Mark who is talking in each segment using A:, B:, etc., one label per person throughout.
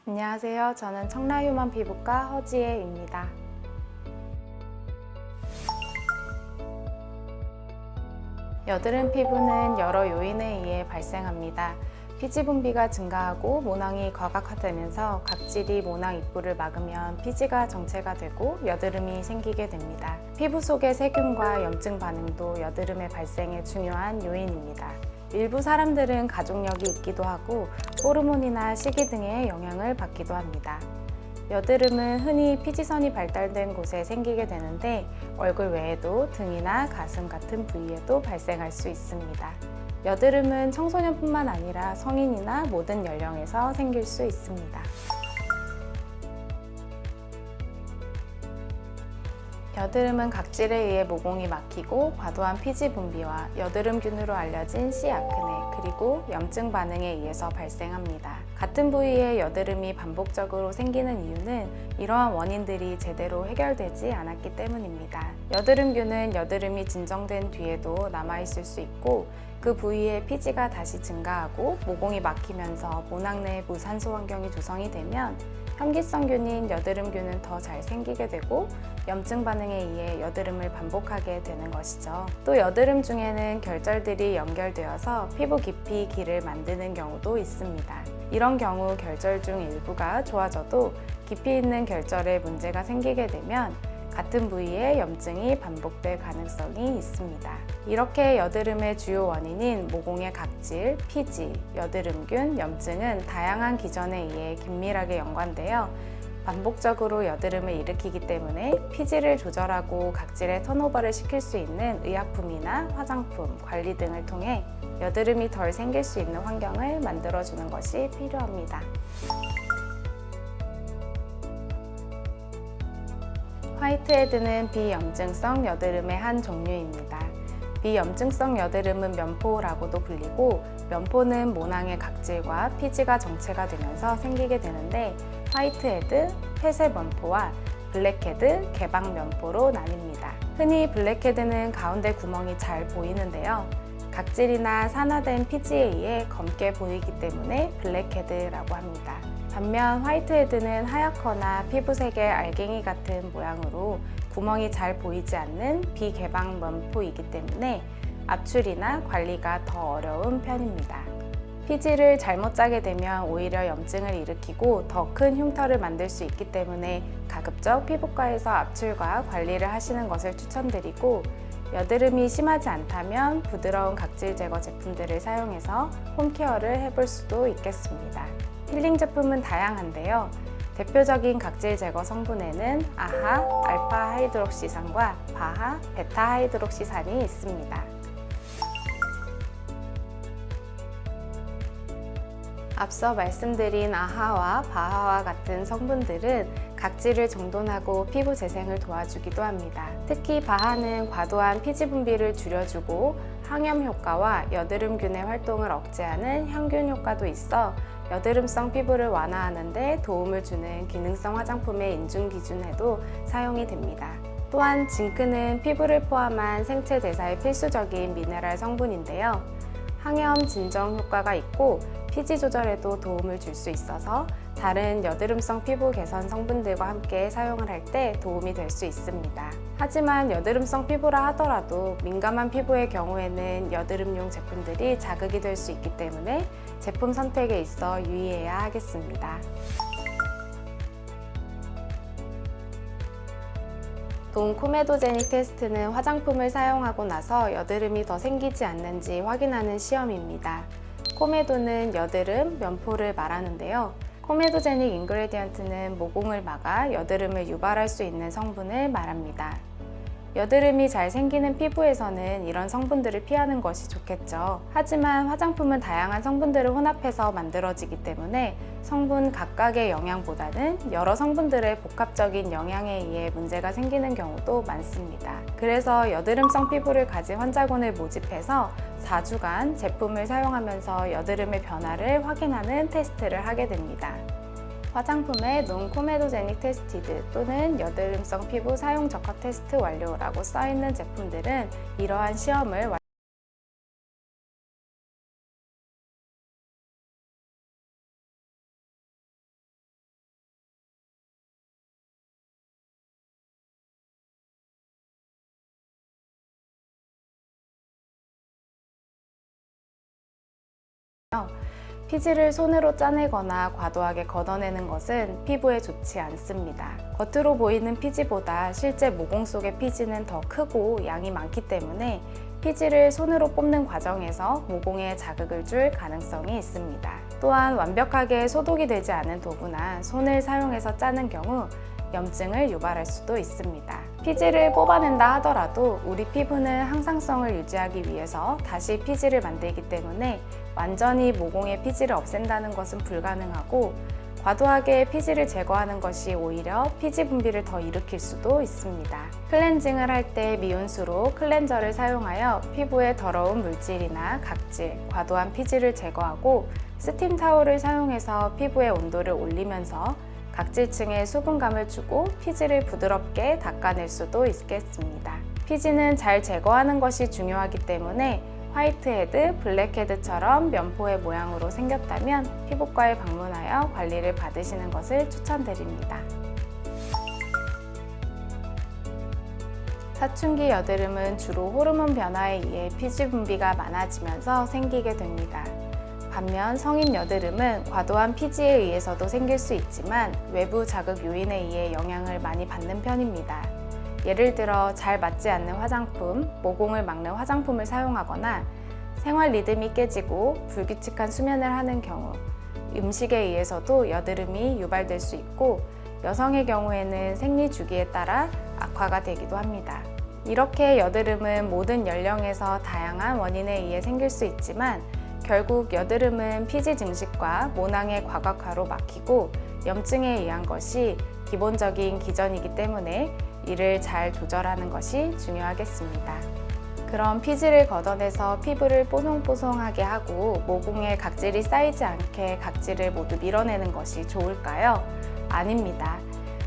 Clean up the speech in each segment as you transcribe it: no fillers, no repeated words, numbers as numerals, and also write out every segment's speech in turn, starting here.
A: 안녕하세요. 저는 청라휴먼 피부과 허지혜입니다. 여드름 피부는 여러 요인에 의해 발생합니다. 피지 분비가 증가하고 모낭이 과각화되면서 각질이 모낭 입구를 막으면 피지가 정체가 되고 여드름이 생기게 됩니다. 피부 속의 세균과 염증 반응도 여드름의 발생에 중요한 요인입니다. 일부 사람들은 가족력이 있기도 하고 호르몬이나 식이 등의 영향을 받기도 합니다. 여드름은 흔히 피지선이 발달된 곳에 생기게 되는데 얼굴 외에도 등이나 가슴 같은 부위에도 발생할 수 있습니다. 여드름은 청소년뿐만 아니라 성인이나 모든 연령에서 생길 수 있습니다. 여드름은 각질에 의해 모공이 막히고 과도한 피지 분비와 여드름균으로 알려진 C아크네 그리고 염증 반응에 의해서 발생합니다. 같은 부위에 여드름이 반복적으로 생기는 이유는 이러한 원인들이 제대로 해결되지 않았기 때문입니다. 여드름균은 여드름이 진정된 뒤에도 남아있을 수 있고 그 부위에 피지가 다시 증가하고 모공이 막히면서 모낭 내 무산소 환경이 조성이 되면 현기성균인 여드름균은 더 잘 생기게 되고 염증 반응에 의해 여드름을 반복하게 되는 것이죠. 또 여드름 중에는 결절들이 연결되어서 피부 깊이 길을 만드는 경우도 있습니다. 이런 경우 결절 중 일부가 좋아져도 깊이 있는 결절에 문제가 생기게 되면 같은 부위에 염증이 반복될 가능성이 있습니다. 이렇게 여드름의 주요 원인인 모공의 각질, 피지, 여드름균, 염증은 다양한 기전에 의해 긴밀하게 연관되어 반복적으로 여드름을 일으키기 때문에 피지를 조절하고 각질의 턴오버를 시킬 수 있는 의약품이나 화장품, 관리 등을 통해 여드름이 덜 생길 수 있는 환경을 만들어주는 것이 필요합니다. 화이트헤드는 비염증성 여드름의 한 종류입니다. 비염증성 여드름은 면포라고도 불리고 면포는 모낭의 각질과 피지가 정체가 되면서 생기게 되는데 화이트헤드, 폐쇄 면포와 블랙헤드, 개방 면포로 나뉩니다. 흔히 블랙헤드는 가운데 구멍이 잘 보이는데요. 각질이나 산화된 피지에 의해 검게 보이기 때문에 블랙헤드라고 합니다. 반면 화이트헤드는 하얗거나 피부색의 알갱이 같은 모양으로 구멍이 잘 보이지 않는 비개방 면포이기 때문에 압출이나 관리가 더 어려운 편입니다. 피지를 잘못 짜게 되면 오히려 염증을 일으키고 더 큰 흉터를 만들 수 있기 때문에 가급적 피부과에서 압출과 관리를 하시는 것을 추천드리고 여드름이 심하지 않다면 부드러운 각질 제거 제품들을 사용해서 홈케어를 해볼 수도 있겠습니다. 필링 제품은 다양한데요. 대표적인 각질 제거 성분에는 아하, 알파 하이드록시산과 바하, 베타 하이드록시산이 있습니다. 앞서 말씀드린 아하와 바하와 같은 성분들은 각질을 정돈하고 피부 재생을 도와주기도 합니다. 특히 바하는 과도한 피지 분비를 줄여주고 항염 효과와 여드름균의 활동을 억제하는 향균 효과도 있어 여드름성 피부를 완화하는 데 도움을 주는 기능성 화장품의 인증 기준에도 사용이 됩니다. 또한 징크는 피부를 포함한 생체 대사에 필수적인 미네랄 성분인데요. 항염 진정 효과가 있고 피지 조절에도 도움을 줄 수 있어서 다른 여드름성 피부 개선 성분들과 함께 사용을 할 때 도움이 될 수 있습니다. 하지만 여드름성 피부라 하더라도 민감한 피부의 경우에는 여드름용 제품들이 자극이 될 수 있기 때문에 제품 선택에 있어 유의해야 하겠습니다. 논코메도제닉 테스트는 화장품을 사용하고 나서 여드름이 더 생기지 않는지 확인하는 시험입니다. 코메도는 여드름, 면포를 말하는데요. 코메도제닉 인그레디언트는 모공을 막아 여드름을 유발할 수 있는 성분을 말합니다. 여드름이 잘 생기는 피부에서는 이런 성분들을 피하는 것이 좋겠죠. 하지만 화장품은 다양한 성분들을 혼합해서 만들어지기 때문에 성분 각각의 영향보다는 여러 성분들의 복합적인 영향에 의해 문제가 생기는 경우도 많습니다. 그래서 여드름성 피부를 가진 환자군을 모집해서 4주간 제품을 사용하면서 여드름의 변화를 확인하는 테스트를 하게 됩니다. 화장품에 논코메도제닉 테스티드 또는 여드름성 피부 사용 적합 테스트 완료라고 써있는 제품들은 이러한 시험을 피지를 손으로 짜내거나 과도하게 걷어내는 것은 피부에 좋지 않습니다. 겉으로 보이는 피지보다 실제 모공 속의 피지는 더 크고 양이 많기 때문에 피지를 손으로 뽑는 과정에서 모공에 자극을 줄 가능성이 있습니다. 또한 완벽하게 소독이 되지 않은 도구나 손을 사용해서 짜는 경우 염증을 유발할 수도 있습니다. 피지를 뽑아낸다 하더라도 우리 피부는 항상성을 유지하기 위해서 다시 피지를 만들기 때문에 완전히 모공의 피지를 없앤다는 것은 불가능하고 과도하게 피지를 제거하는 것이 오히려 피지 분비를 더 일으킬 수도 있습니다. 클렌징을 할 때 미온수로 클렌저를 사용하여 피부의 더러운 물질이나 각질, 과도한 피지를 제거하고 스팀 타올을 사용해서 피부의 온도를 올리면서 각질층에 수분감을 주고 피지를 부드럽게 닦아낼 수도 있겠습니다. 피지는 잘 제거하는 것이 중요하기 때문에 화이트헤드, 블랙헤드처럼 면포의 모양으로 생겼다면 피부과에 방문하여 관리를 받으시는 것을 추천드립니다. 사춘기 여드름은 주로 호르몬 변화에 의해 피지 분비가 많아지면서 생기게 됩니다. 반면 성인 여드름은 과도한 피지에 의해서도 생길 수 있지만 외부 자극 요인에 의해 영향을 많이 받는 편입니다. 예를 들어 잘 맞지 않는 화장품, 모공을 막는 화장품을 사용하거나 생활 리듬이 깨지고 불규칙한 수면을 하는 경우, 음식에 의해서도 여드름이 유발될 수 있고 여성의 경우에는 생리 주기에 따라 악화가 되기도 합니다. 이렇게 여드름은 모든 연령에서 다양한 원인에 의해 생길 수 있지만 결국 여드름은 피지 증식과 모낭의 과각화로 막히고 염증에 의한 것이 기본적인 기전이기 때문에 이를 잘 조절하는 것이 중요하겠습니다. 그럼 피지를 걷어내서 피부를 뽀송뽀송하게 하고 모공에 각질이 쌓이지 않게 각질을 모두 밀어내는 것이 좋을까요? 아닙니다.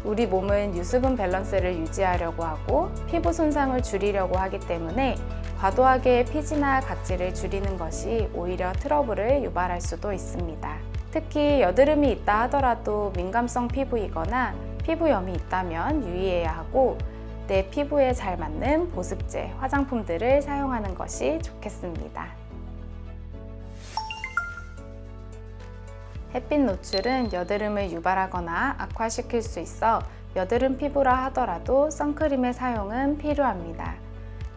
A: 우리 몸은 유수분 밸런스를 유지하려고 하고 피부 손상을 줄이려고 하기 때문에 과도하게 피지나 각질을 줄이는 것이 오히려 트러블을 유발할 수도 있습니다. 특히 여드름이 있다 하더라도 민감성 피부이거나 피부염이 있다면 유의해야 하고 내 피부에 잘 맞는 보습제, 화장품들을 사용하는 것이 좋겠습니다. 햇빛 노출은 여드름을 유발하거나 악화시킬 수 있어 여드름 피부라 하더라도 선크림의 사용은 필요합니다.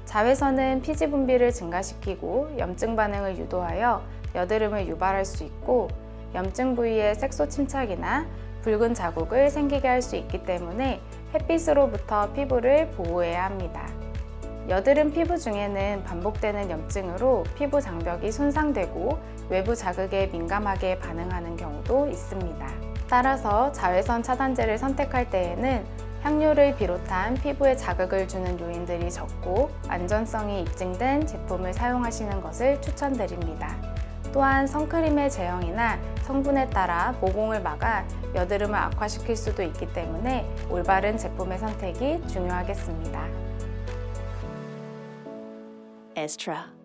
A: 자외선은 피지 분비를 증가시키고 염증 반응을 유도하여 여드름을 유발할 수 있고 염증 부위에 색소 침착이나 붉은 자국을 생기게 할 수 있기 때문에 햇빛으로부터 피부를 보호해야 합니다. 여드름 피부 중에는 반복되는 염증으로 피부 장벽이 손상되고 외부 자극에 민감하게 반응하는 경우도 있습니다. 따라서 자외선 차단제를 선택할 때에는 향료를 비롯한 피부에 자극을 주는 요인들이 적고 안전성이 입증된 제품을 사용하시는 것을 추천드립니다. 또한 선크림의 제형이나 성분에 따라 모공을 막아 여드름을 악화시킬 수도 있기 때문에 올바른 제품의 선택이 중요하겠습니다.
B: Estra.